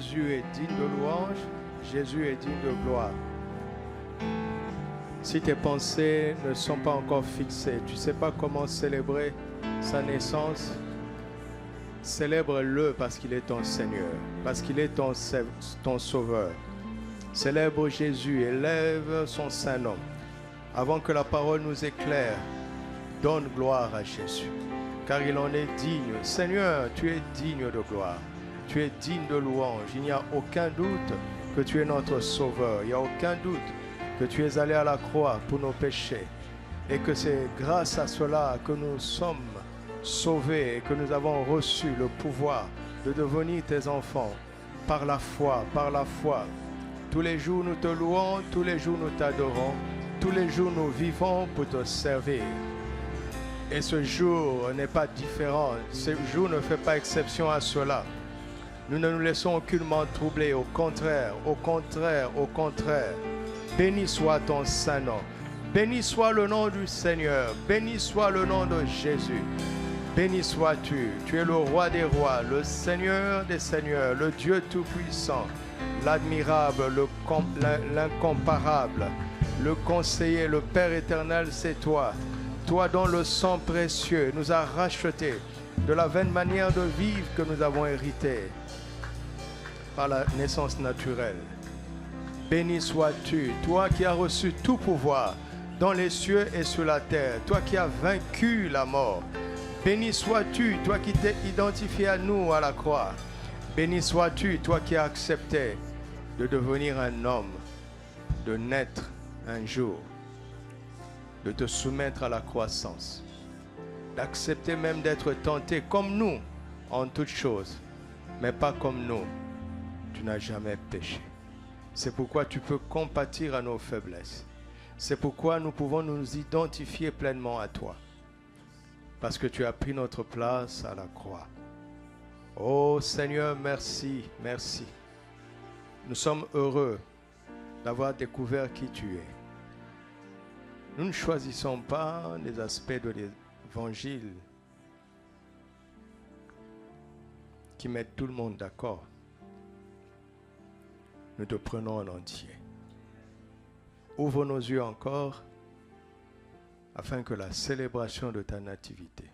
Jésus est digne de louange, Jésus est digne de gloire. Si tes pensées ne sont pas encore fixées, tu ne sais pas comment célébrer sa naissance, célèbre-le parce qu'il est ton Seigneur, parce qu'il est ton Sauveur. Célèbre Jésus, élève son saint nom. Avant que la parole nous éclaire, donne gloire à Jésus, car il en est digne. Seigneur, tu es digne de gloire, tu es digne de louange. Il n'y a aucun doute que tu es notre Sauveur. Il n'y a aucun doute que tu es allé à la croix pour nos péchés et que c'est grâce à cela que nous sommes sauvés et que nous avons reçu le pouvoir de devenir tes enfants par la foi, par la foi. Tous les jours nous te louons, tous les jours nous t'adorons, tous les jours nous vivons pour te servir. Et ce jour n'est pas différent, ce jour ne fait pas exception à cela. Nous ne nous laissons aucunement troubler, au contraire, au contraire, au contraire. Béni soit ton saint nom. Béni soit le nom du Seigneur. Béni soit le nom de Jésus. Béni sois-tu. Tu es le roi des rois, le Seigneur des seigneurs, le Dieu tout-puissant, l'admirable, l'incomparable, le conseiller, le Père éternel, c'est toi. Toi dont le sang précieux nous a rachetés de la vaine manière de vivre que nous avons héritée par la naissance naturelle. Béni sois-tu, toi qui as reçu tout pouvoir dans les cieux et sur la terre, toi qui as vaincu la mort. Béni sois-tu, toi qui t'es identifié à nous à la croix. Béni sois-tu, toi qui as accepté de devenir un homme, de naître un jour, de te soumettre à la croissance, d'accepter même d'être tenté comme nous en toutes choses, mais pas comme nous. Tu n'as jamais péché. C'est pourquoi tu peux compatir à nos faiblesses. C'est pourquoi nous pouvons nous identifier pleinement à toi. Parce que tu as pris notre place à la croix. Oh Seigneur, merci, merci. Nous sommes heureux d'avoir découvert qui tu es. Nous ne choisissons pas les aspects de l'évangile qui mettent tout le monde d'accord. Nous te prenons en entier. Ouvre nos yeux encore afin que la célébration de ta nativité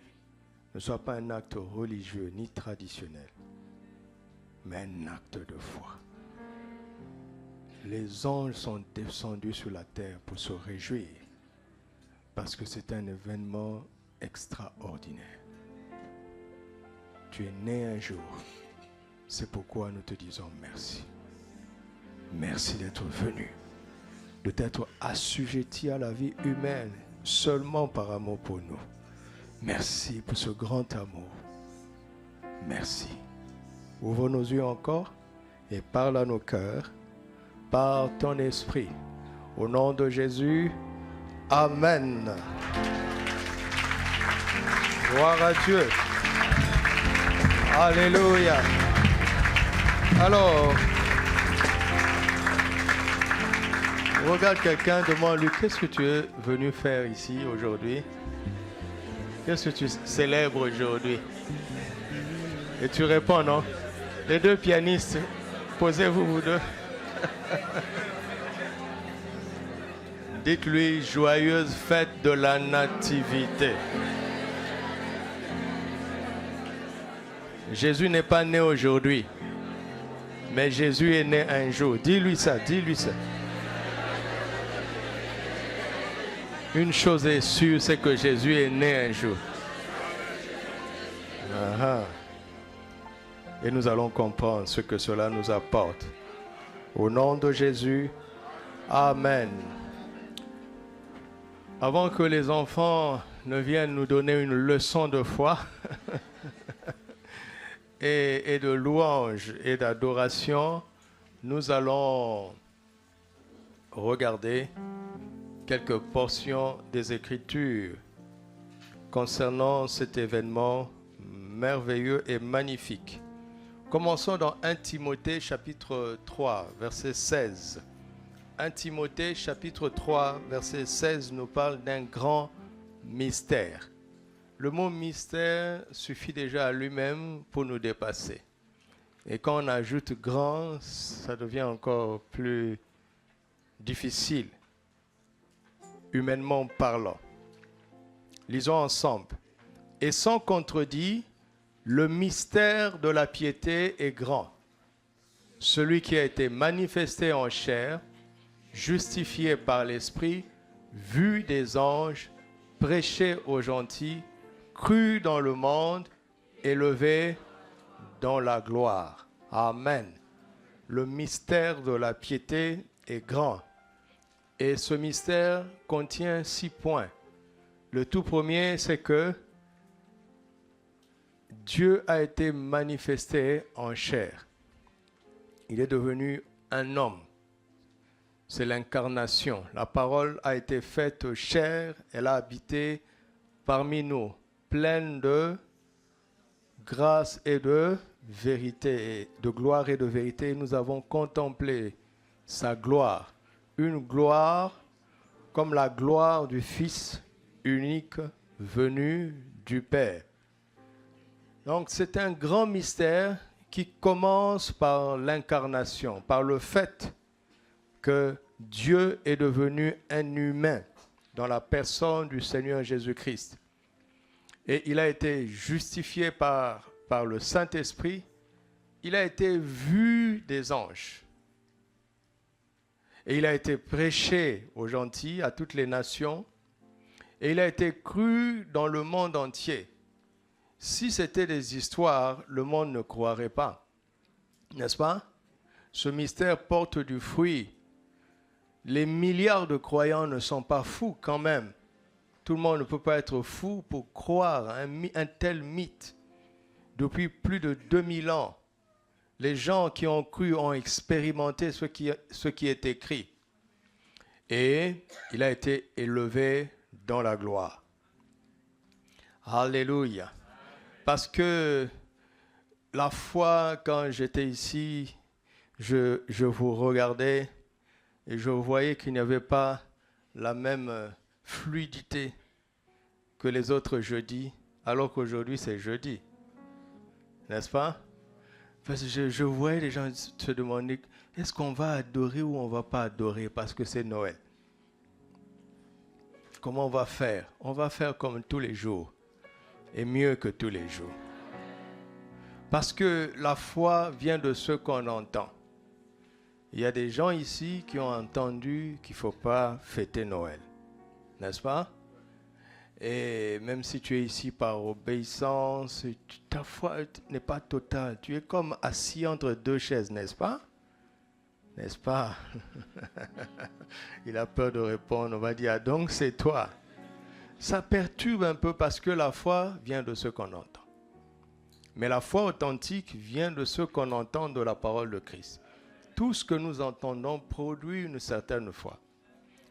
ne soit pas un acte religieux ni traditionnel, mais un acte de foi. Les anges sont descendus sur la terre pour se réjouir parce que c'est un événement extraordinaire. Tu es né un jour. C'est pourquoi nous te disons merci. Merci d'être venu, de t'être assujetti à la vie humaine seulement par amour pour nous. Merci pour ce grand amour. Merci. Ouvre nos yeux encore et parle à nos cœurs par ton esprit. Au nom de Jésus, Amen. Gloire à Dieu. Alléluia. Alors, regarde quelqu'un, demande-lui, qu'est-ce que tu es venu faire ici aujourd'hui? Qu'est-ce que tu célèbres aujourd'hui? Et tu réponds, non? Les deux pianistes, posez-vous vous deux. Dites-lui, joyeuse fête de la nativité. Jésus n'est pas né aujourd'hui, mais Jésus est né un jour. Dis-lui ça, dis-lui ça. Une chose est sûre, c'est que Jésus est né un jour. Et nous allons comprendre ce que cela nous apporte. Au nom de Jésus, Amen. Avant que les enfants ne viennent nous donner une leçon de foi et de louange et d'adoration, nous allons regarder quelques portions des Écritures concernant cet événement merveilleux et magnifique. Commençons dans 1 Timothée chapitre 3, verset 16. 1 Timothée chapitre 3, verset 16 nous parle d'un grand mystère. Le mot mystère suffit déjà à lui-même pour nous dépasser. Et quand on ajoute grand, ça devient encore plus difficile, humainement parlant. Lisons ensemble. Et sans contredit, le mystère de la piété est grand. Celui qui a été manifesté en chair, justifié par l'Esprit, vu des anges, prêché aux gentils, cru dans le monde, élevé dans la gloire. Amen. Le mystère de la piété est grand. Et ce mystère contient 6 points. Le tout premier, c'est que Dieu a été manifesté en chair. Il est devenu un homme. C'est l'incarnation. La parole a été faite chair, elle a habité parmi nous, pleine de grâce et de vérité, de gloire et de vérité. Nous avons contemplé sa gloire, une gloire comme la gloire du Fils unique venu du Père. Donc c'est un grand mystère qui commence par l'incarnation, par le fait que Dieu est devenu un humain dans la personne du Seigneur Jésus-Christ. Et il a été justifié par le Saint-Esprit. Il a été vu des anges. Et il a été prêché aux gentils, à toutes les nations. Et il a été cru dans le monde entier. Si c'était des histoires, le monde ne croirait pas. N'est-ce pas? Ce mystère porte du fruit. Les milliards de croyants ne sont pas fous quand même. Tout le monde ne peut pas être fou pour croire à un tel mythe. Depuis plus de 2000 ans, les gens qui ont cru ont expérimenté ce qui est écrit. Et il a été élevé dans la gloire. Alléluia. Parce que la fois, quand j'étais ici, je vous regardais et je voyais qu'il n'y avait pas la même fluidité que les autres jeudis, alors qu'aujourd'hui c'est jeudi. N'est-ce pas? Parce que je voyais les gens se demander, est-ce qu'on va adorer ou on ne va pas adorer parce que c'est Noël? Comment on va faire? On va faire comme tous les jours et mieux que tous les jours. Parce que la foi vient de ce qu'on entend. Il y a des gens ici qui ont entendu qu'il ne faut pas fêter Noël. N'est-ce pas? Et même si tu es ici par obéissance, ta foi n'est pas totale. Tu es comme assis entre deux chaises, n'est-ce pas? N'est-ce pas? Il a peur de répondre. On va dire, ah, donc c'est toi. Ça perturbe un peu parce que la foi vient de ce qu'on entend. Mais la foi authentique vient de ce qu'on entend de la parole de Christ. Tout ce que nous entendons produit une certaine foi.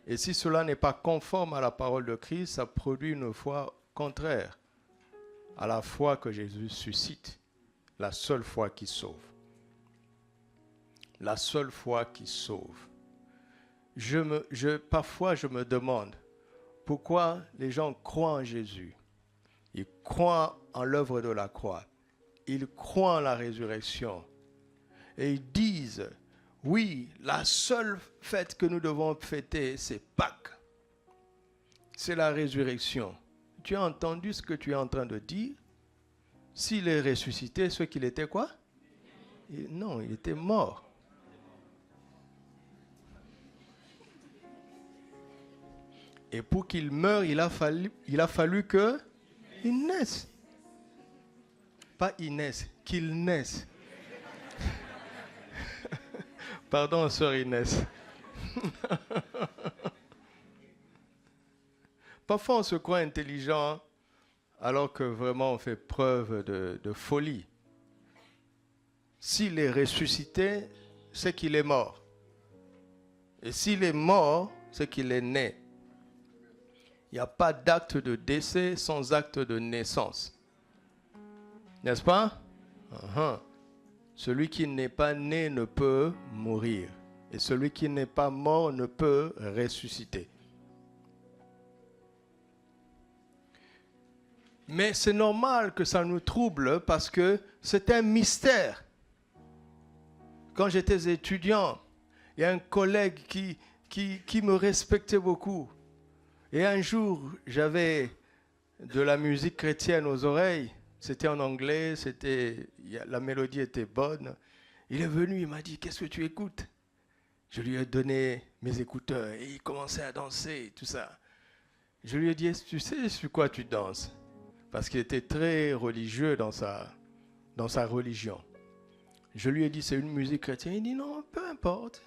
Et si cela n'est pas conforme à la parole de Christ, ça produit une foi contraire à la foi que Jésus suscite, la seule foi qui sauve. La seule foi qui sauve. Parfois, je me demande pourquoi les gens croient en Jésus. Ils croient en l'œuvre de la croix. Ils croient en la résurrection. Et ils disent, oui, la seule fête que nous devons fêter, c'est Pâques. C'est la résurrection. Tu as entendu ce que tu es en train de dire? S'il est ressuscité, ce qu'il était quoi? Non, il était mort. Et pour qu'il meure, il a fallu qu'il naisse. Pas il naisse, qu'il naisse. Pardon, sœur Inès. Parfois, on se croit intelligent alors que vraiment on fait preuve de folie. S'il est ressuscité, c'est qu'il est mort. Et s'il est mort, c'est qu'il est né. Il n'y a pas d'acte de décès sans acte de naissance. N'est-ce pas? Celui qui n'est pas né ne peut mourir. Et celui qui n'est pas mort ne peut ressusciter. Mais c'est normal que ça nous trouble parce que c'est un mystère. Quand j'étais étudiant, il y a un collègue qui me respectait beaucoup. Et un jour, j'avais de la musique chrétienne aux oreilles. C'était en anglais, la mélodie était bonne. Il est venu, il m'a dit, qu'est-ce que tu écoutes? Je lui ai donné mes écouteurs et il commençait à danser, tout ça. Je lui ai dit, tu sais sur quoi tu danses? Parce qu'il était très religieux dans sa religion. Je lui ai dit, c'est une musique chrétienne. Il dit, non, peu importe.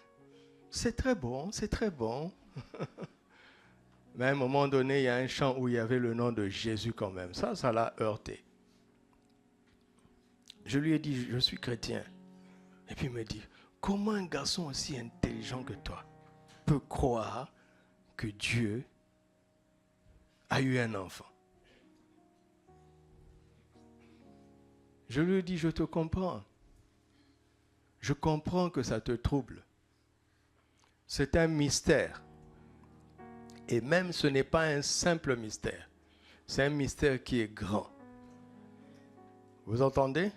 C'est très bon, c'est très bon. Mais à un moment donné, il y a un chant où il y avait le nom de Jésus quand même. Ça l'a heurté. Je lui ai dit, je suis chrétien. Et puis il me dit, comment un garçon aussi intelligent que toi peut croire que Dieu a eu un enfant? Je lui ai dit, je te comprends. Je comprends que ça te trouble. C'est un mystère. Et même ce n'est pas un simple mystère. C'est un mystère qui est grand. Vous entendez?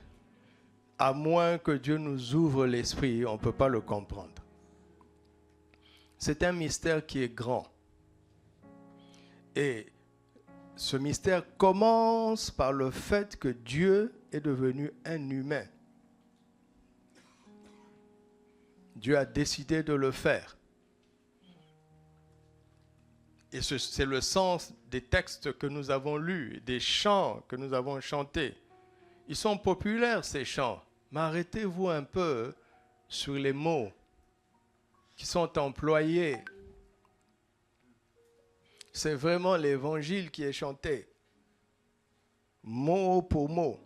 À moins que Dieu nous ouvre l'esprit, on ne peut pas le comprendre. C'est un mystère qui est grand. Et ce mystère commence par le fait que Dieu est devenu un humain. Dieu a décidé de le faire. Et c'est le sens des textes que nous avons lus, des chants que nous avons chantés. Ils sont populaires, ces chants. Mais arrêtez-vous un peu sur les mots qui sont employés. C'est vraiment l'évangile qui est chanté, mot pour mot.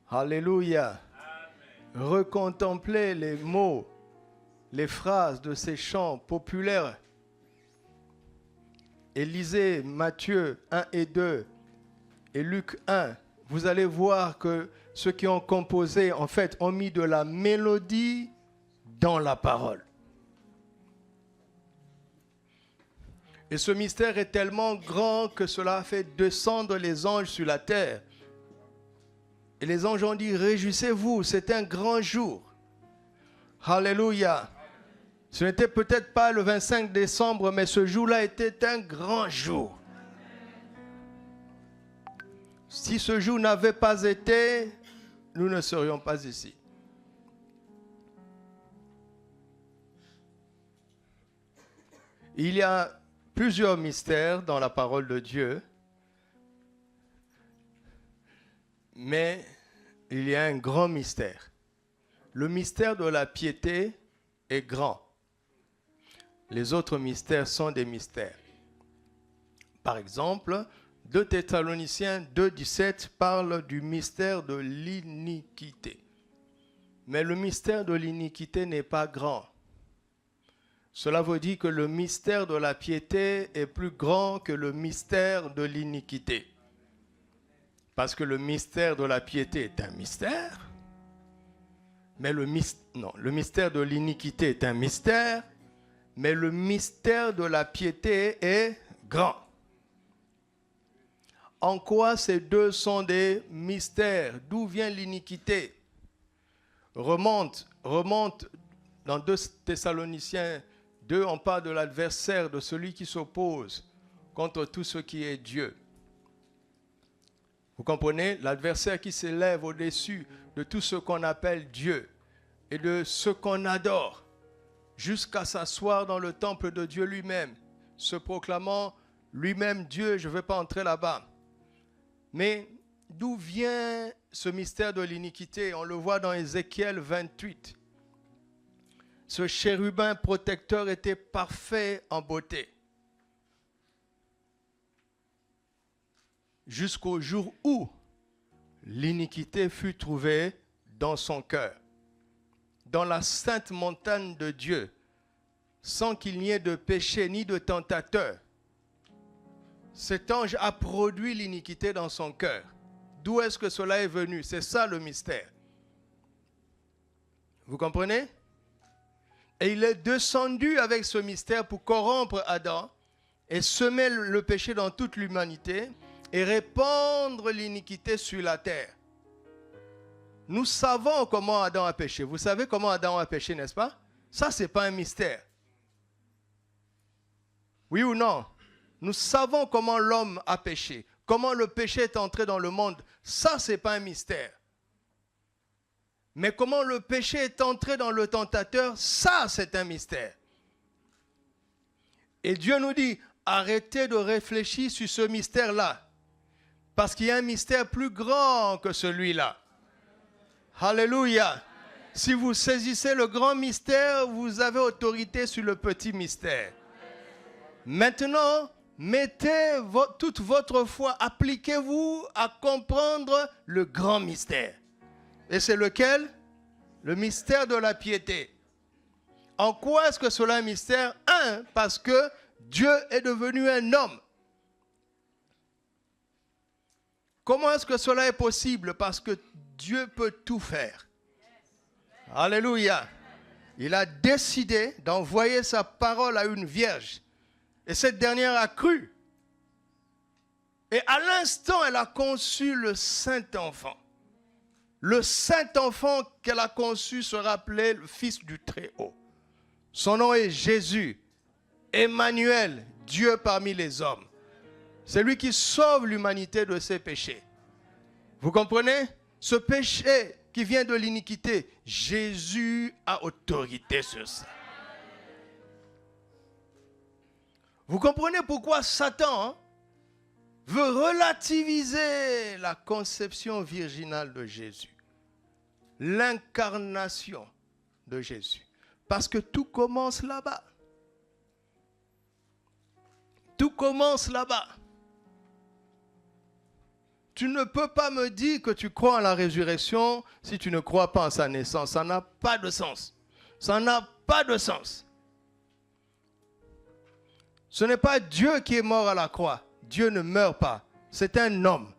Alléluia. Recontemplez les mots, les phrases de ces chants populaires. Et lisez Matthieu 1 et 2 et Luc 1. Vous allez voir que ceux qui ont composé, en fait, ont mis de la mélodie dans la parole. Et ce mystère est tellement grand que cela a fait descendre les anges sur la terre. Et les anges ont dit, réjouissez-vous, c'est un grand jour. Alléluia. Ce n'était peut-être pas le 25 décembre, mais ce jour-là était un grand jour. Si ce jour n'avait pas été, nous ne serions pas ici. Il y a plusieurs mystères dans la parole de Dieu, mais il y a un grand mystère. Le mystère de la piété est grand. Les autres mystères sont des mystères. Par exemple, 2 Thessaloniciens 2,17 parle du mystère de l'iniquité. Mais le mystère de l'iniquité n'est pas grand. Cela veut dire que le mystère de la piété est plus grand que le mystère de l'iniquité. Parce que le mystère de la piété est un mystère. Mais le mystère de l'iniquité est un mystère. Mais le mystère de la piété est grand. En quoi ces deux sont des mystères? D'où vient l'iniquité? Remonte dans 2 Thessaloniciens 2, on parle de l'adversaire, de celui qui s'oppose contre tout ce qui est Dieu. Vous comprenez? L'adversaire qui s'élève au-dessus de tout ce qu'on appelle Dieu et de ce qu'on adore, jusqu'à s'asseoir dans le temple de Dieu lui-même, se proclamant lui-même Dieu. Je ne vais pas entrer là-bas. Mais d'où vient ce mystère de l'iniquité? On le voit dans Ézéchiel 28. Ce chérubin protecteur était parfait en beauté. Jusqu'au jour où l'iniquité fut trouvée dans son cœur, dans la sainte montagne de Dieu, sans qu'il n'y ait de péché ni de tentateur. Cet ange a produit l'iniquité dans son cœur. D'où est-ce que cela est venu? C'est ça le mystère. Vous comprenez? Et il est descendu avec ce mystère pour corrompre Adam et semer le péché dans toute l'humanité et répandre l'iniquité sur la terre. Nous savons comment Adam a péché. Vous savez comment Adam a péché, n'est-ce pas? Ça, ce n'est pas un mystère. Oui ou non? Nous savons comment l'homme a péché. Comment le péché est entré dans le monde. Ça, ce n'est pas un mystère. Mais comment le péché est entré dans le tentateur, ça, c'est un mystère. Et Dieu nous dit, arrêtez de réfléchir sur ce mystère-là. Parce qu'il y a un mystère plus grand que celui-là. Alléluia. Si vous saisissez le grand mystère, vous avez autorité sur le petit mystère. Maintenant, mettez toute votre foi, appliquez-vous à comprendre le grand mystère. Et c'est lequel? Le mystère de la piété. En quoi est-ce que cela est un mystère? Un, parce que Dieu est devenu un homme. Comment est-ce que cela est possible? Parce que Dieu peut tout faire. Alléluia. Il a décidé d'envoyer sa parole à une vierge. Et cette dernière a cru. Et à l'instant, elle a conçu le Saint-Enfant. Le Saint-Enfant qu'elle a conçu sera appelé le Fils du Très-Haut. Son nom est Jésus, Emmanuel, Dieu parmi les hommes. C'est lui qui sauve l'humanité de ses péchés. Vous comprenez? Ce péché qui vient de l'iniquité, Jésus a autorité sur ça. Vous comprenez pourquoi Satan veut relativiser la conception virginale de Jésus, l'incarnation de Jésus. Parce que tout commence là-bas. Tout commence là-bas. Tu ne peux pas me dire que tu crois en la résurrection si tu ne crois pas en sa naissance. Ça n'a pas de sens. Ça n'a pas de sens. Ce n'est pas Dieu qui est mort à la croix. Dieu ne meurt pas. C'est un homme.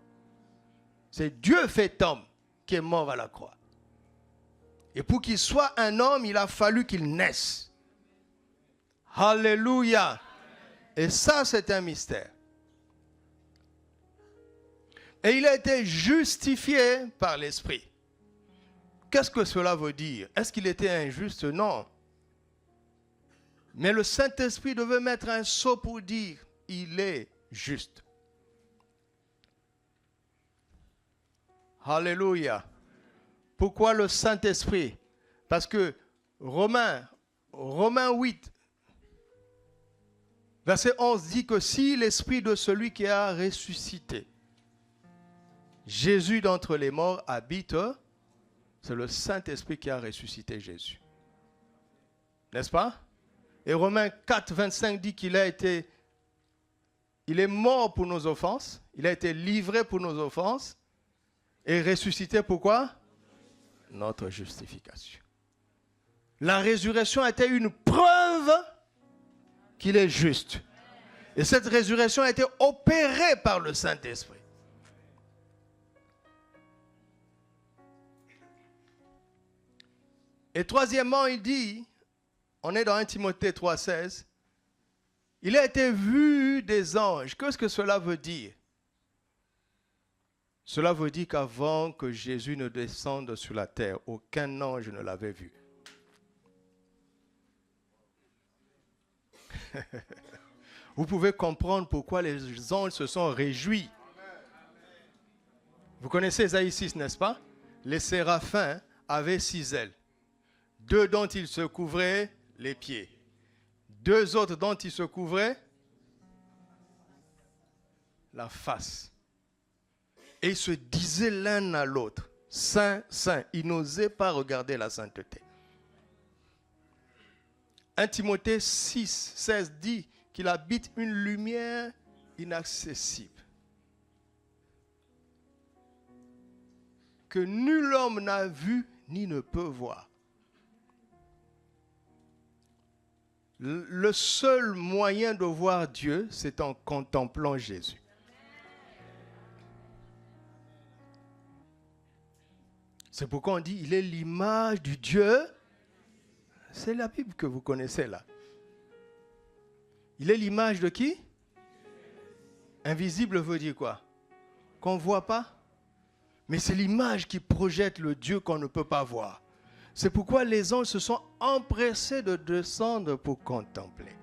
C'est Dieu fait homme qui est mort à la croix. Et pour qu'il soit un homme, il a fallu qu'il naisse. Alléluia. Et ça, c'est un mystère. Et il a été justifié par l'Esprit. Qu'est-ce que cela veut dire? Est-ce qu'il était injuste? Non. Mais le Saint-Esprit devait mettre un sceau pour dire il est juste. Alléluia. Pourquoi le Saint-Esprit? Parce que Romains 8, verset 11 dit que si l'Esprit de celui qui a ressuscité Jésus d'entre les morts habite, c'est le Saint-Esprit qui a ressuscité Jésus. N'est-ce pas? Et Romains 4, 25 dit qu'il est mort pour nos offenses, il a été livré pour nos offenses, et ressuscité pourquoi? Notre justification. La résurrection a été une preuve qu'il est juste. Et cette résurrection a été opérée par le Saint-Esprit. Et troisièmement, il dit, on est dans 1 Timothée 3,16, il a été vu des anges. Qu'est-ce que cela veut dire? Cela veut dire qu'avant que Jésus ne descende sur la terre, aucun ange ne l'avait vu. Vous pouvez comprendre pourquoi les anges se sont réjouis. Vous connaissez Ésaïe 6, n'est-ce pas? Les séraphins avaient 6 ailes. 2 dont ils se couvraient les pieds. 2 autres dont ils se couvraient la face. Et ils se disaient l'un à l'autre, Saint, Saint. Ils n'osaient pas regarder la sainteté. 1 Timothée 6, 16 dit qu'il habite une lumière inaccessible, que nul homme n'a vu ni ne peut voir. Le seul moyen de voir Dieu, c'est en contemplant Jésus. C'est pourquoi on dit, il est l'image du Dieu. C'est la Bible que vous connaissez là. Il est l'image de qui? Invisible veut dire quoi? Qu'on ne voit pas? Mais c'est l'image qui projette le Dieu qu'on ne peut pas voir. C'est pourquoi les anges se sont empressés de descendre pour contempler.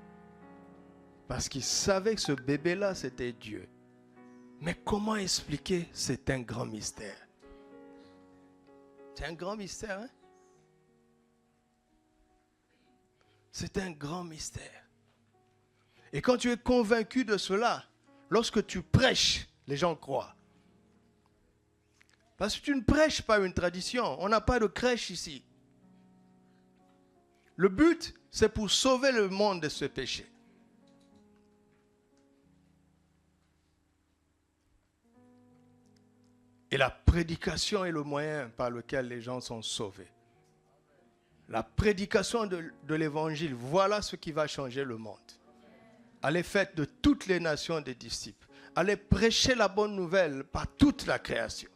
Parce qu'ils savaient que ce bébé-là, c'était Dieu. Mais comment expliquer? C'est un grand mystère. C'est un grand mystère, hein? C'est un grand mystère. Et quand tu es convaincu de cela, lorsque tu prêches, les gens croient. Parce que tu ne prêches pas une tradition. On n'a pas de crèche ici. Le but, c'est pour sauver le monde de ce péché. Et la prédication est le moyen par lequel les gens sont sauvés. La prédication de l'évangile, voilà ce qui va changer le monde. Allez faire de toutes les nations des disciples. Allez prêcher la bonne nouvelle par toute la création.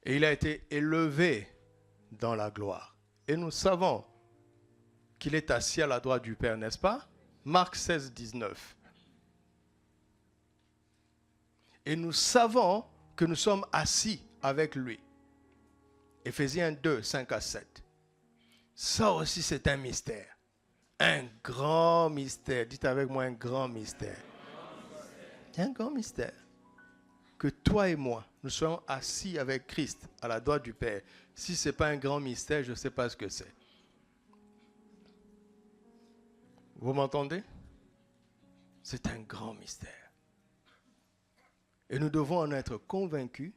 Et il a été élevé dans la gloire. Et nous savons qu'il est assis à la droite du Père, n'est-ce pas? Marc 16, 19. Et nous savons que nous sommes assis avec lui. Éphésiens 2, 5 à 7. Ça aussi, c'est un mystère. Un grand mystère. Dites avec moi, un grand mystère. Un grand mystère. Que toi et moi, nous soyons assis avec Christ à la droite du Père. Si ce n'est pas un grand mystère, je ne sais pas ce que c'est. Vous m'entendez? C'est un grand mystère. Et nous devons en être convaincus.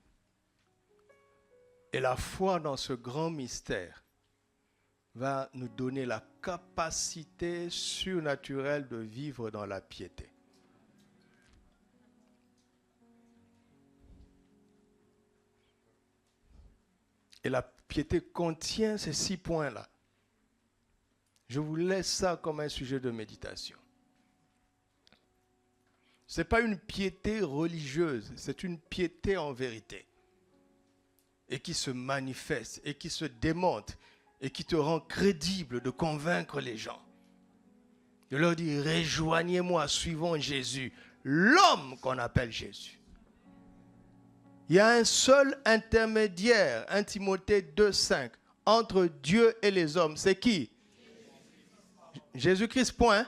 Et la foi dans ce grand mystère va nous donner la capacité surnaturelle de vivre dans la piété. Et la piété contient ces 6 points-là. Je vous laisse ça comme un sujet de méditation. Ce n'est pas une piété religieuse, c'est une piété en vérité. Et qui se manifeste, et qui se démontre, et qui te rend crédible de convaincre les gens. De leur dire, rejoignez-moi, suivons Jésus, l'homme qu'on appelle Jésus. Il y a un seul intermédiaire, 1 Timothée 2,5, entre Dieu et les hommes. C'est qui? Jésus-Christ, point.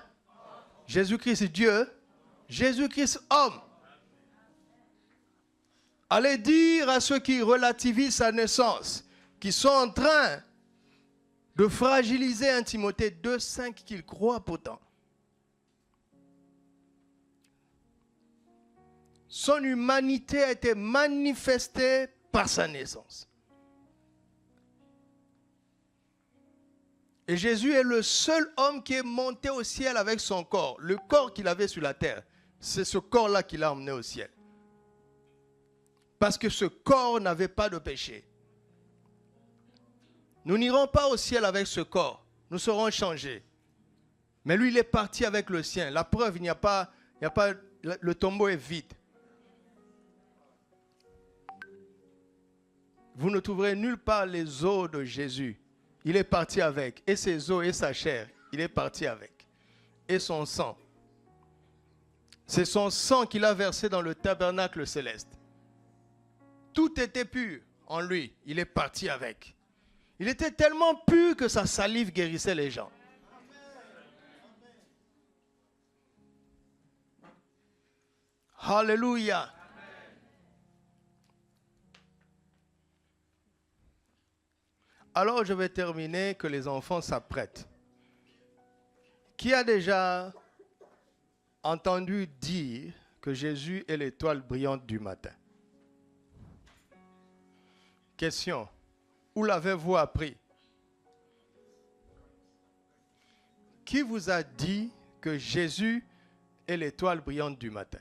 Jésus-Christ, Dieu. Jésus-Christ, homme. Allez dire à ceux qui relativisent sa naissance, qui sont en train de fragiliser 1 Timothée 2,5 qu'ils croient pourtant. Son humanité a été manifestée par sa naissance. Et Jésus est le seul homme qui est monté au ciel avec son corps. Le corps qu'il avait sur la terre, c'est ce corps-là qu'il a emmené au ciel. Parce que ce corps n'avait pas de péché. Nous n'irons pas au ciel avec ce corps. Nous serons changés. Mais lui, il est parti avec le sien. La preuve, il n'y a pas, le tombeau est vide. Vous ne trouverez nulle part les os de Jésus. Il est parti avec. Et ses os et sa chair, il est parti avec. Et son sang. C'est son sang qu'il a versé dans le tabernacle céleste. Tout était pur en lui. Il est parti avec. Il était tellement pur que sa salive guérissait les gens. Alléluia. Alors je vais terminer, que les enfants s'apprêtent. Qui a déjà entendu dire que Jésus est l'étoile brillante du matin? Question. Où l'avez-vous appris? Qui vous a dit que Jésus est l'étoile brillante du matin?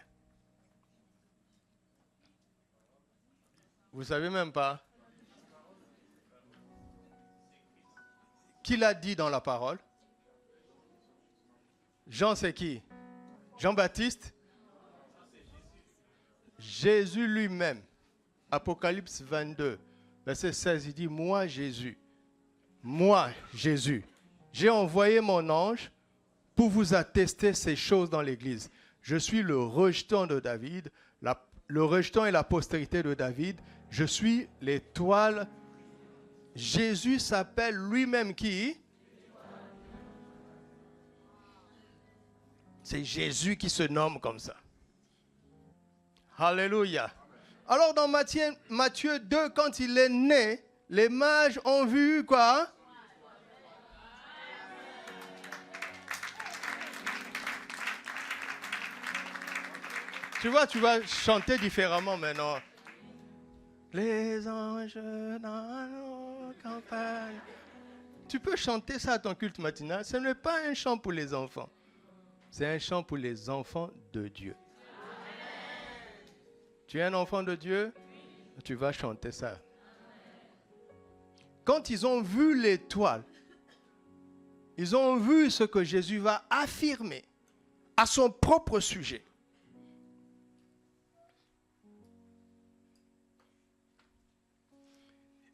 Vous ne savez même pas? Qui l'a dit dans la parole? Jean, c'est qui? Jean-Baptiste? Jésus lui-même. Apocalypse 22, verset 16, il dit, moi Jésus, j'ai envoyé mon ange pour vous attester ces choses dans l'église. Je suis le rejeton de David, le rejeton et la postérité de David. Je suis l'étoile. Jésus s'appelle lui-même qui? C'est Jésus qui se nomme comme ça. Alléluia. Alors dans Matthieu 2, quand il est né, les mages ont vu quoi? Tu vois, tu vas chanter différemment maintenant. Les anges dans nos campagnes. Tu peux chanter ça à ton culte matinal. Ce n'est pas un chant pour les enfants. C'est un chant pour les enfants de Dieu. Tu es un enfant de Dieu? Tu vas chanter ça. Quand ils ont vu l'étoile, ils ont vu ce que Jésus va affirmer à son propre sujet.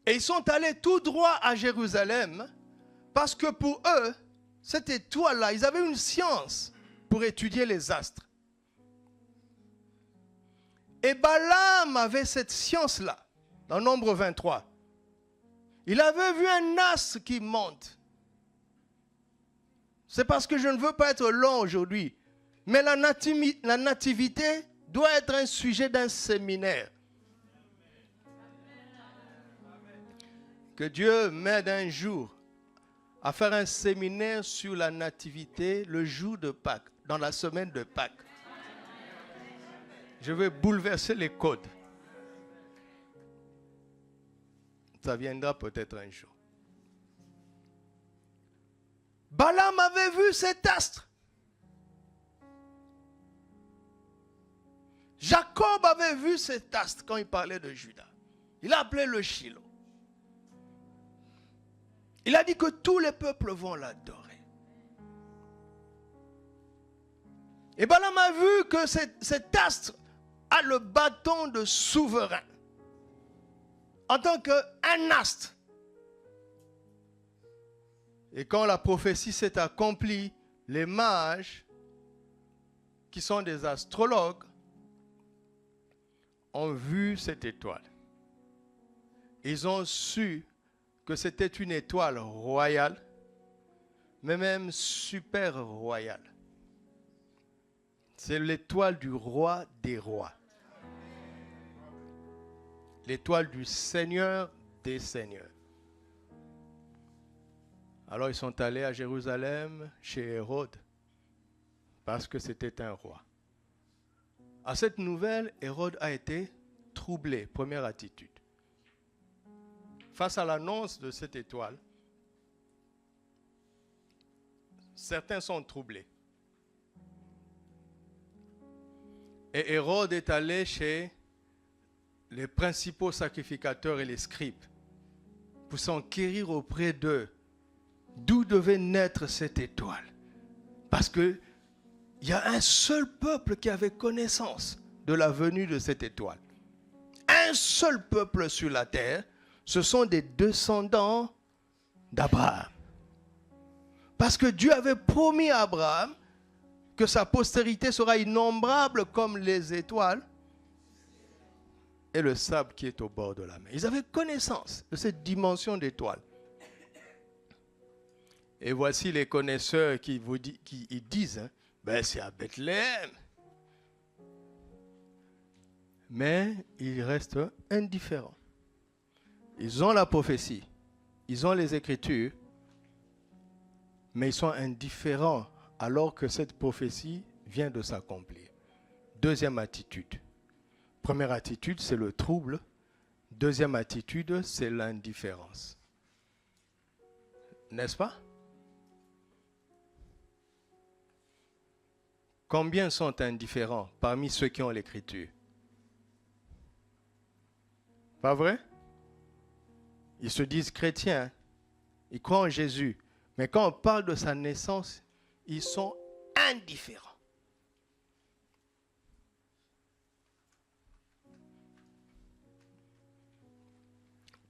Et ils sont allés tout droit à Jérusalem parce que pour eux, cette étoile-là, ils avaient une science pour étudier les astres. Et Balaam avait cette science-là, dans Nombre 23. Il avait vu un astre qui monte. C'est parce que je ne veux pas être long aujourd'hui, mais la nativité doit être un sujet d'un séminaire. Que Dieu m'aide un jour à faire un séminaire sur la nativité le jour de Pâques, dans la semaine de Pâques. Je vais bouleverser les codes. Ça viendra peut-être un jour. Balaam avait vu cet astre. Jacob avait vu cet astre quand il parlait de Judas. Il a appelé le Shiloh. Il a dit que tous les peuples vont l'adorer. Et Balaam a vu que cet astre a le bâton de souverain. En tant qu'un astre. Et quand la prophétie s'est accomplie, les mages, qui sont des astrologues, ont vu cette étoile. Ils ont su que c'était une étoile royale, mais même super royale. C'est l'étoile du roi des rois. L'étoile du Seigneur des seigneurs. Alors ils sont allés à Jérusalem chez Hérode, parce que c'était un roi. À cette nouvelle, Hérode a été troublé, première attitude. Face à l'annonce de cette étoile, certains sont troublés. Et Hérode est allé chez les principaux sacrificateurs et les scribes pour s'enquérir auprès d'eux d'où devait naître cette étoile. Parce qu'il y a un seul peuple qui avait connaissance de la venue de cette étoile. Un seul peuple sur la terre, ce sont des descendants d'Abraham. Parce que Dieu avait promis à Abraham que sa postérité sera innombrable comme les étoiles et le sable qui est au bord de la mer. Ils avaient connaissance de cette dimension d'étoile. Et voici les connaisseurs qui disent, ben c'est à Bethléem. Mais ils restent indifférents. Ils ont la prophétie, ils ont les Écritures, mais ils sont indifférents alors que cette prophétie vient de s'accomplir. Deuxième attitude. Première attitude, c'est le trouble. Deuxième attitude, c'est l'indifférence. N'est-ce pas? Combien sont indifférents parmi ceux qui ont l'Écriture? Pas vrai? Ils se disent chrétiens, ils croient en Jésus, mais quand on parle de sa naissance, ils sont indifférents.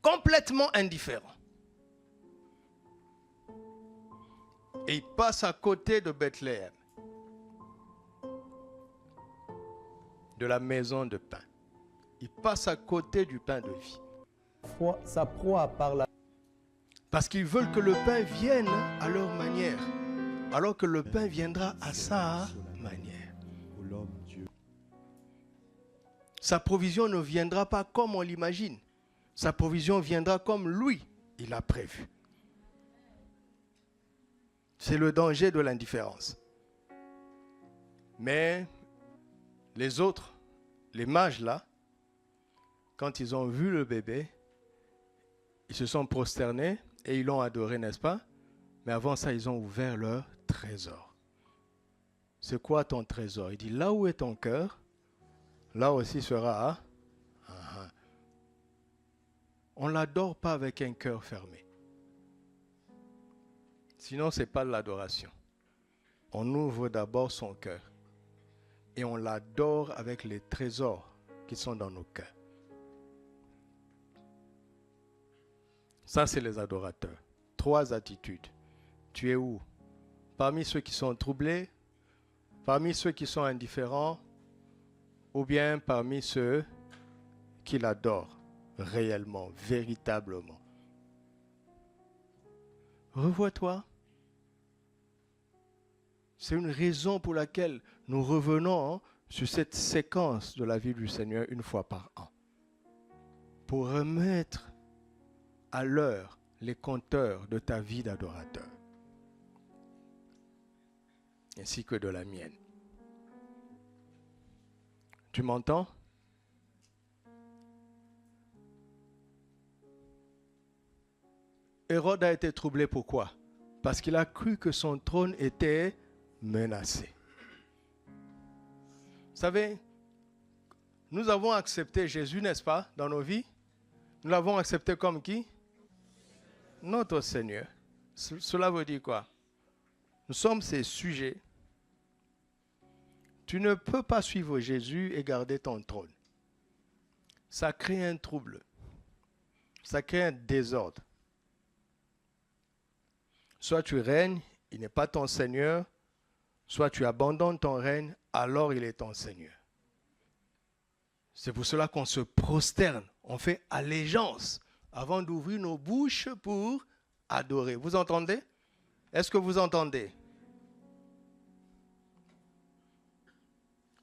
Complètement indifférents. Et ils passent à côté de Bethléem, de la maison de pain. Ils passent à côté du pain de vie. Sa proie par la... Parce qu'ils veulent que le pain vienne à leur manière, alors que le pain viendra à sa manière. Sa provision ne viendra pas comme on l'imagine. Sa provision viendra comme lui, il a prévu. C'est le danger de l'indifférence. Mais les autres, les mages là, quand ils ont vu le bébé, ils se sont prosternés et ils l'ont adoré, n'est-ce pas? Mais avant ça, ils ont ouvert leur trésor. C'est quoi ton trésor? Il dit, là où est ton cœur, là aussi sera... On ne l'adore pas avec un cœur fermé. Sinon, ce n'est pas de l'adoration. On ouvre d'abord son cœur. Et on l'adore avec les trésors qui sont dans nos cœurs. Ça, c'est les adorateurs. 3 attitudes. Tu es où? Parmi ceux qui sont troublés, parmi ceux qui sont indifférents, ou bien parmi ceux qui l'adorent réellement, véritablement. Revois-toi. C'est une raison pour laquelle nous revenons sur cette séquence de la vie du Seigneur une fois par an. Pour remettre à l'heure les compteurs de ta vie d'adorateur. Ainsi que de la mienne. Tu m'entends? Hérode a été troublé pourquoi? Parce qu'il a cru que son trône était menacé. Vous savez, nous avons accepté Jésus, n'est-ce pas, dans nos vies? Nous l'avons accepté comme qui? Notre Seigneur. Cela veut dire quoi? Nous sommes ses sujets. Tu ne peux pas suivre Jésus et garder ton trône. Ça crée un trouble. Ça crée un désordre. Soit tu règnes, il n'est pas ton Seigneur, soit tu abandonnes ton règne, alors il est ton Seigneur. C'est pour cela qu'on se prosterne, on fait allégeance avant d'ouvrir nos bouches pour adorer. Vous entendez? Est-ce que vous entendez?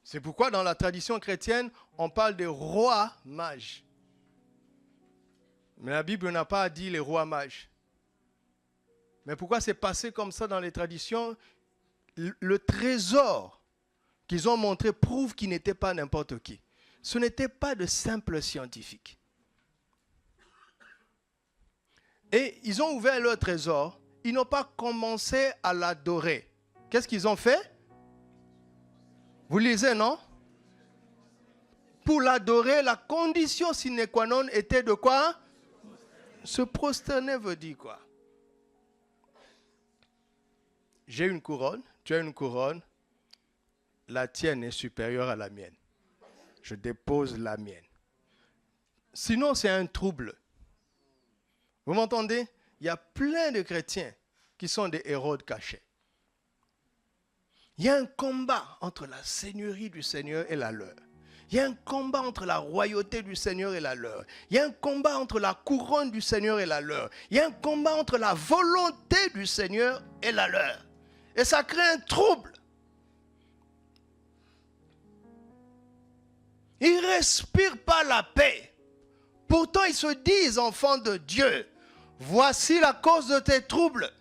C'est pourquoi dans la tradition chrétienne, on parle des rois mages. Mais la Bible n'a pas dit les rois mages. Mais pourquoi c'est passé comme ça dans les traditions? Le trésor qu'ils ont montré prouve qu'ils n'étaient pas n'importe qui. Ce n'étaient pas de simples scientifiques. Et ils ont ouvert leur trésor. Ils n'ont pas commencé à l'adorer. Qu'est-ce qu'ils ont fait? Vous lisez, non? Pour l'adorer, la condition sine qua non était de quoi? Se prosterner veut dire quoi? J'ai une couronne, tu as une couronne, la tienne est supérieure à la mienne. Je dépose la mienne. Sinon, c'est un trouble. Vous m'entendez? Il y a plein de chrétiens qui sont des Hérodes cachés. Il y a un combat entre la seigneurie du Seigneur et la leur. Il y a un combat entre la royauté du Seigneur et la leur. Il y a un combat entre la couronne du Seigneur et la leur. Il y a un combat entre la volonté du Seigneur et la leur. Et ça crée un trouble. Ils ne respirent pas la paix. Pourtant, ils se disent enfants de Dieu. Voici la cause de tes troubles.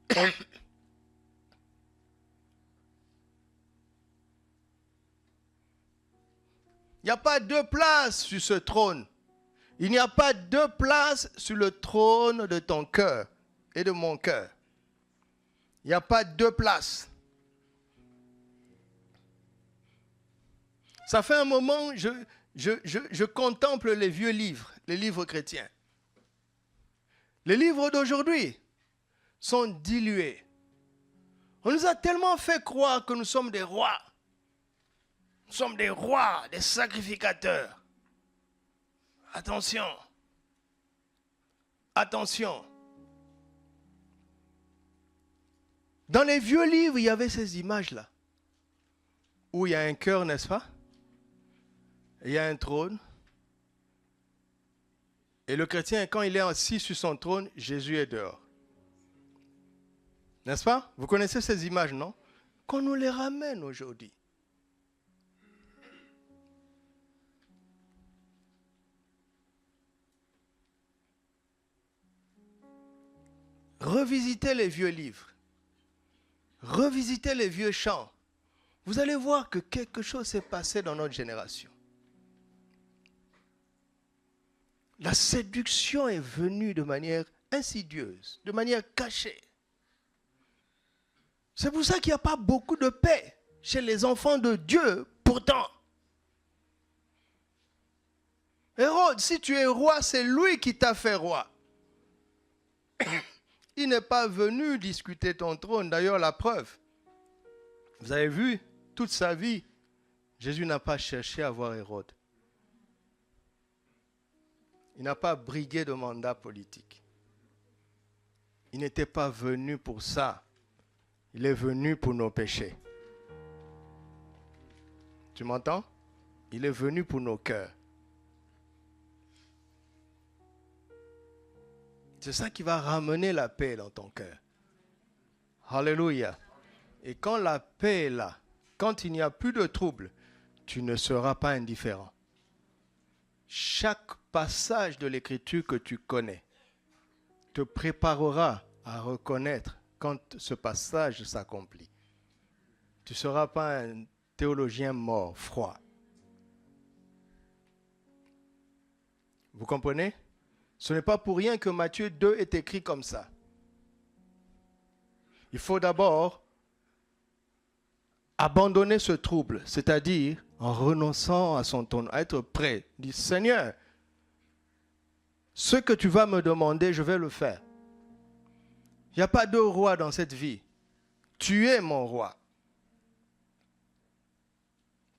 Il n'y a pas 2 places sur ce trône. Il n'y a pas 2 places sur le trône de ton cœur et de mon cœur. Il n'y a pas 2 places. Ça fait un moment, je contemple les vieux livres, les livres chrétiens. Les livres d'aujourd'hui sont dilués. On nous a tellement fait croire que nous sommes des rois. Nous sommes des rois, des sacrificateurs. Attention. Attention. Dans les vieux livres, il y avait ces images-là. Où il y a un cœur, n'est-ce pas? il y a un trône. Et le chrétien, quand il est assis sur son trône, Jésus est dehors. N'est-ce pas? Vous connaissez ces images, non? Qu'on nous les ramène aujourd'hui. Revisitez les vieux livres. Revisitez les vieux chants. Vous allez voir que quelque chose s'est passé dans notre génération. La séduction est venue de manière insidieuse, de manière cachée. C'est pour ça qu'il n'y a pas beaucoup de paix chez les enfants de Dieu, pourtant. Hérode, si tu es roi, c'est lui qui t'a fait roi. Il n'est pas venu discuter ton trône. D'ailleurs, la preuve, vous avez vu, toute sa vie, Jésus n'a pas cherché à voir Hérode. Il n'a pas brigué de mandat politique. Il n'était pas venu pour ça. Il est venu pour nos péchés. Tu m'entends? Il est venu pour nos cœurs. C'est ça qui va ramener la paix dans ton cœur. Alléluia. Et quand la paix est là, quand il n'y a plus de trouble, tu ne seras pas indifférent. Chaque passage de l'Écriture que tu connais te préparera à reconnaître quand ce passage s'accomplit. Tu ne seras pas un théologien mort, froid. Vous comprenez? Ce n'est pas pour rien que Matthieu 2 est écrit comme ça. Il faut d'abord abandonner ce trouble, c'est-à-dire en renonçant à son trône, à être prêt. Dire, Seigneur, ce que tu vas me demander, je vais le faire. Il n'y a pas de roi dans cette vie. Tu es mon roi.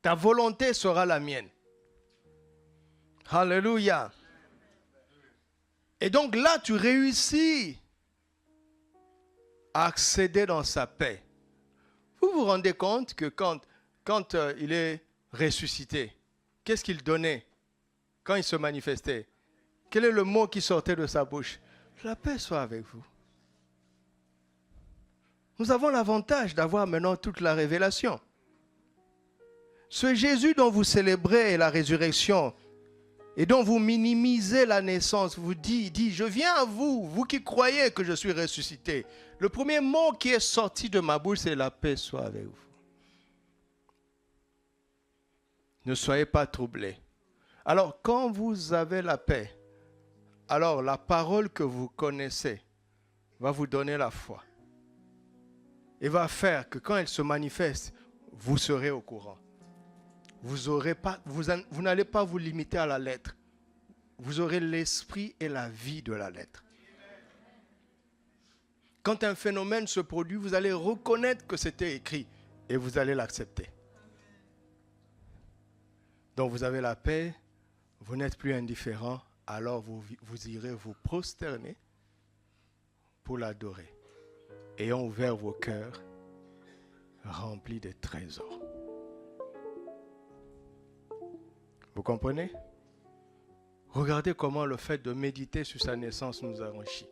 Ta volonté sera la mienne. Alléluia. Et donc là, tu réussis à accéder dans sa paix. Vous vous rendez compte que quand il est ressuscité, qu'est-ce qu'il donnait quand il se manifestait? Quel est le mot qui sortait de sa bouche? La paix soit avec vous. Nous avons l'avantage d'avoir maintenant toute la révélation. Ce Jésus dont vous célébrez la résurrection et dont vous minimisez la naissance, vous dit, je viens à vous, vous qui croyez que je suis ressuscité. Le premier mot qui est sorti de ma bouche, c'est la paix soit avec vous. Ne soyez pas troublés. Alors, quand vous avez la paix, alors la parole que vous connaissez va vous donner la foi. Et va faire que quand elle se manifeste, vous serez au courant. Vous n'allez pas vous limiter à la lettre. Vous aurez l'esprit et la vie de la lettre. Quand un phénomène se produit, vous allez reconnaître que c'était écrit et vous allez l'accepter. Donc vous avez la paix, vous n'êtes plus indifférent, alors vous irez vous prosterner pour l'adorer. Ayant ouvert vos cœurs remplis de trésors. Vous comprenez? Regardez comment le fait de méditer sur sa naissance nous enrichit.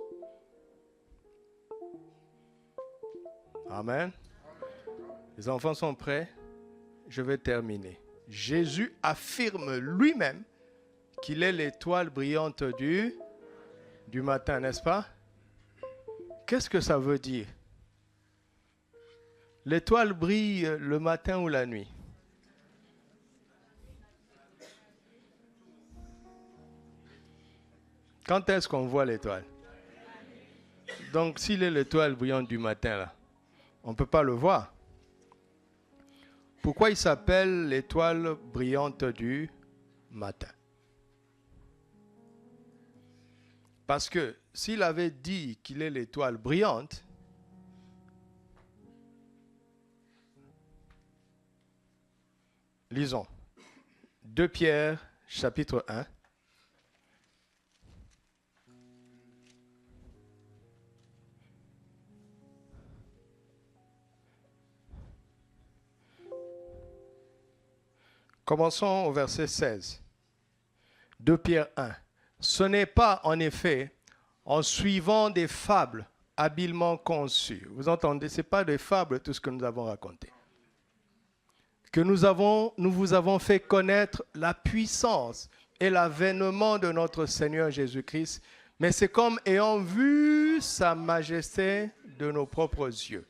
Amen. Les enfants sont prêts? Je vais terminer. Jésus affirme lui-même qu'il est l'étoile brillante du matin, n'est-ce pas? Qu'est-ce que ça veut dire? L'étoile brille le matin ou la nuit? Quand est-ce qu'on voit l'étoile? Donc, s'il est l'étoile brillante du matin, là, on ne peut pas le voir. Pourquoi il s'appelle l'étoile brillante du matin? Parce que s'il avait dit qu'il est l'étoile brillante, lisons 2 Pierre, chapitre 1. Commençons au verset 16. 2 Pierre 1. Ce n'est pas, en effet, en suivant des fables habilement conçues. Vous entendez, ce n'est pas des fables tout ce que nous avons raconté. Que nous vous avons fait connaître la puissance et l'avènement de notre Seigneur Jésus-Christ, mais c'est comme ayant vu sa majesté de nos propres yeux.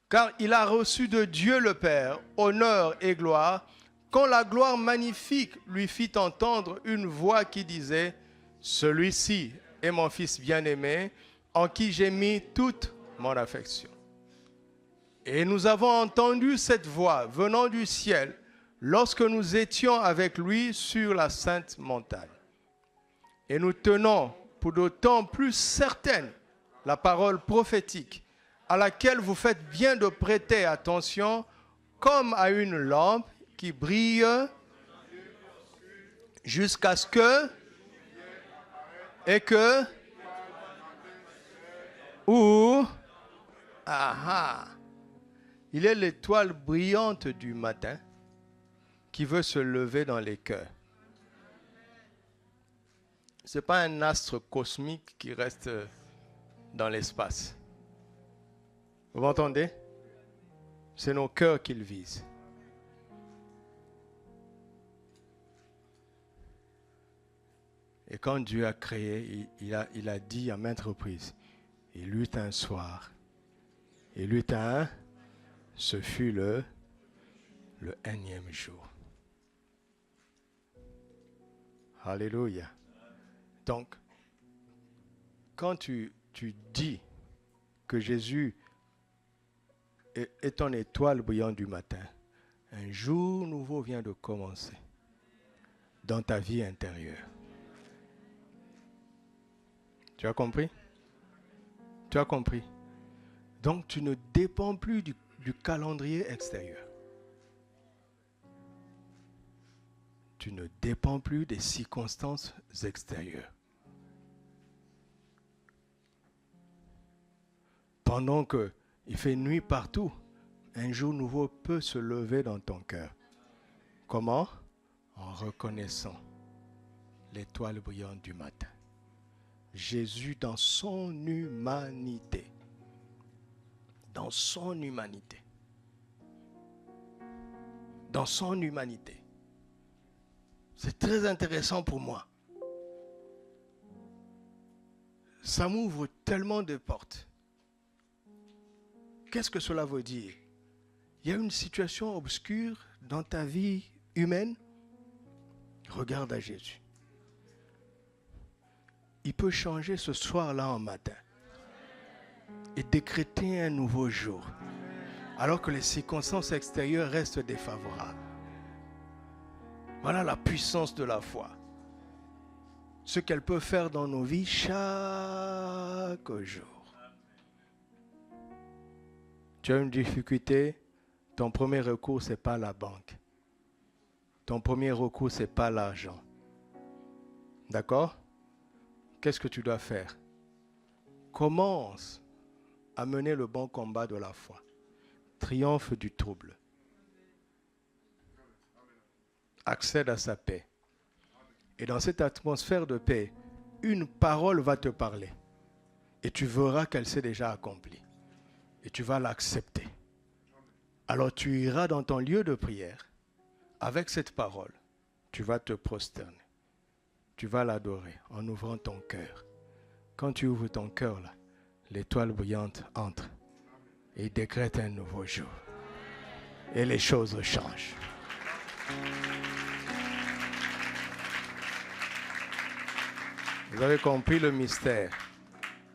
Car il a reçu de Dieu le Père honneur et gloire, quand la gloire magnifique lui fit entendre une voix qui disait « Celui-ci est mon Fils bien-aimé, en qui j'ai mis toute mon affection. » Et nous avons entendu cette voix venant du ciel lorsque nous étions avec lui sur la sainte montagne. Et nous tenons pour d'autant plus certaine la parole prophétique à laquelle vous faites bien de prêter attention comme à une lampe qui brille jusqu'à ce que et que ou il est l'étoile brillante du matin qui veut se lever dans les cœurs. Ce n'est pas un astre cosmique qui reste dans l'espace. Vous m'entendez? C'est nos cœurs qu'il vise. Et quand Dieu a créé, il a dit à maintes reprises, il eut un soir, il eut un, ce fut le énième jour. Alléluia. Donc, quand tu dis que Jésus est ton étoile brillante du matin, un jour nouveau vient de commencer dans ta vie intérieure. Tu as compris? Tu as compris? Donc tu ne dépends plus du calendrier extérieur. Tu ne dépends plus des circonstances extérieures. Pendant qu'il fait nuit partout, un jour nouveau peut se lever dans ton cœur. Comment? En reconnaissant l'étoile brillante du matin. Jésus dans son humanité. Dans son humanité. Dans son humanité. C'est très intéressant pour moi. Ça m'ouvre tellement de portes. Qu'est-ce que cela veut dire? Il y a une situation obscure dans ta vie humaine. Regarde à Jésus. Il peut changer ce soir-là en matin et décréter un nouveau jour, alors que les circonstances extérieures restent défavorables. Voilà la puissance de la foi. Ce qu'elle peut faire dans nos vies chaque jour. Tu as une difficulté, ton premier recours, ce n'est pas la banque. Ton premier recours, ce n'est pas l'argent. D'accord? Qu'est-ce que tu dois faire? Commence à mener le bon combat de la foi. Triomphe du trouble. Accède à sa paix. Et dans cette atmosphère de paix, une parole va te parler. Et tu verras qu'elle s'est déjà accomplie. Et tu vas l'accepter. Alors tu iras dans ton lieu de prière. Avec cette parole, tu vas te prosterner. Tu vas l'adorer en ouvrant ton cœur. Quand tu ouvres ton cœur, là, l'étoile brillante entre et décrète un nouveau jour. Et les choses changent. Vous avez compris le mystère.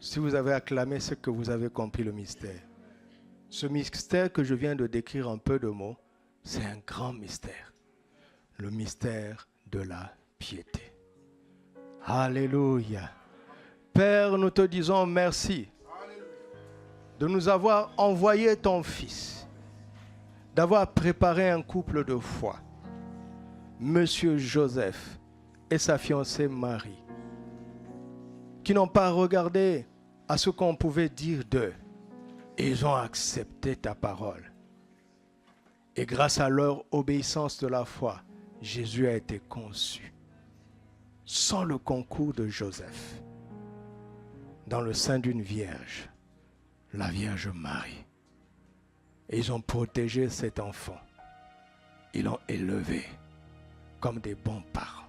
Si vous avez acclamé ce que vous avez compris le mystère. Ce mystère que je viens de décrire en peu de mots, c'est un grand mystère. Le mystère de la piété. Alléluia. Père, nous te disons merci de nous avoir envoyé ton Fils, d'avoir préparé un couple de foi, Monsieur Joseph et sa fiancée Marie, qui n'ont pas regardé à ce qu'on pouvait dire d'eux. Et ils ont accepté ta parole. Et grâce à leur obéissance de la foi, Jésus a été conçu sans le concours de Joseph, dans le sein d'une vierge, la Vierge Marie. Et ils ont protégé cet enfant. Ils l'ont élevé comme des bons parents,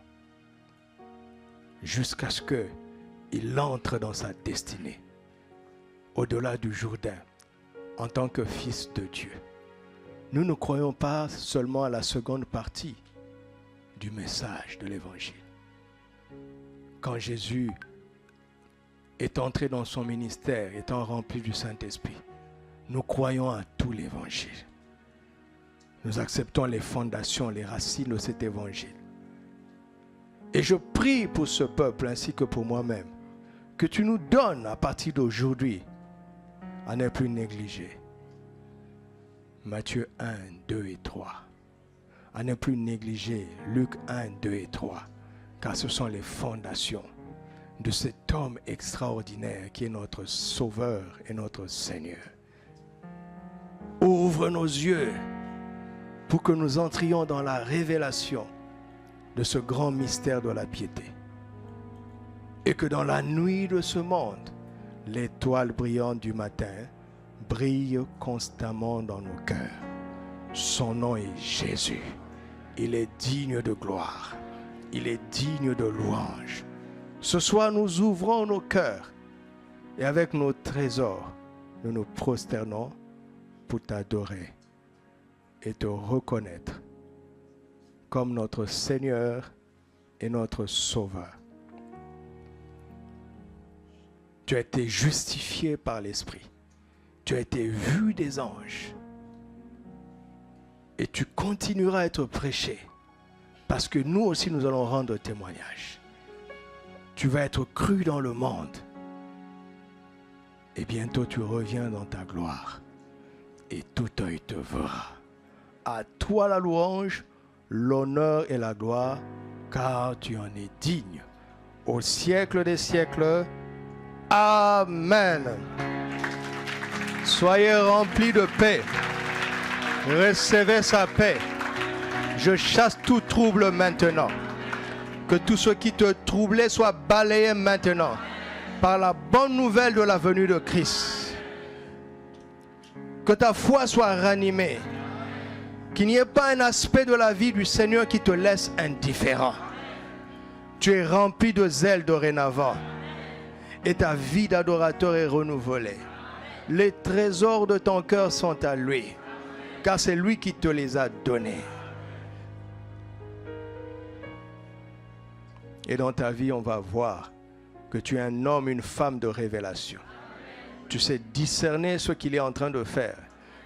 jusqu'à ce qu'il entre dans sa destinée, au-delà du Jourdain, en tant que fils de Dieu. Nous ne croyons pas seulement à la seconde partie du message de l'Évangile. Quand Jésus est entré dans son ministère, étant rempli du Saint-Esprit, nous croyons à tout l'Évangile. Nous acceptons les fondations, les racines de cet Évangile. Et je prie pour ce peuple ainsi que pour moi-même, que tu nous donnes à partir d'aujourd'hui à ne plus négliger Matthieu 1, 2 et 3. À ne plus négliger Luc 1, 2 et 3. Car ce sont les fondations de cet homme extraordinaire qui est notre Sauveur et notre Seigneur. Ouvre nos yeux pour que nous entrions dans la révélation de ce grand mystère de la piété. Et que dans la nuit de ce monde, l'étoile brillante du matin brille constamment dans nos cœurs. Son nom est Jésus. Il est digne de gloire. Il est digne de louange. Ce soir, nous ouvrons nos cœurs et avec nos trésors, nous nous prosternons pour t'adorer et te reconnaître comme notre Seigneur et notre Sauveur. Tu as été justifié par l'Esprit. Tu as été vu des anges. Et tu continueras à être prêché. Parce que nous aussi, nous allons rendre témoignage. Tu vas être cru dans le monde. Et bientôt, tu reviens dans ta gloire. Et tout œil te verra. À toi la louange, l'honneur et la gloire, car tu en es digne. Au siècle des siècles. Amen. Soyez remplis de paix. Recevez sa paix. Je chasse tout trouble maintenant. Que tout ce qui te troublait soit balayé maintenant par la bonne nouvelle de la venue de Christ. Que ta foi soit ranimée. Qu'il n'y ait pas un aspect de la vie du Seigneur qui te laisse indifférent. Tu es rempli de zèle dorénavant. Et ta vie d'adorateur est renouvelée. Les trésors de ton cœur sont à lui, car c'est lui qui te les a donnés. Et dans ta vie, on va voir que tu es un homme, une femme de révélation. Tu sais discerner ce qu'il est en train de faire.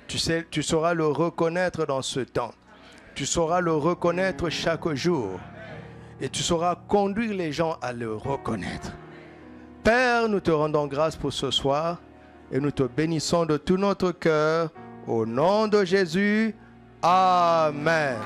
Tu sauras le reconnaître dans ce temps. Tu sauras le reconnaître chaque jour. Et tu sauras conduire les gens à le reconnaître. Père, nous te rendons grâce pour ce soir et nous te bénissons de tout notre cœur. Au nom de Jésus, Amen.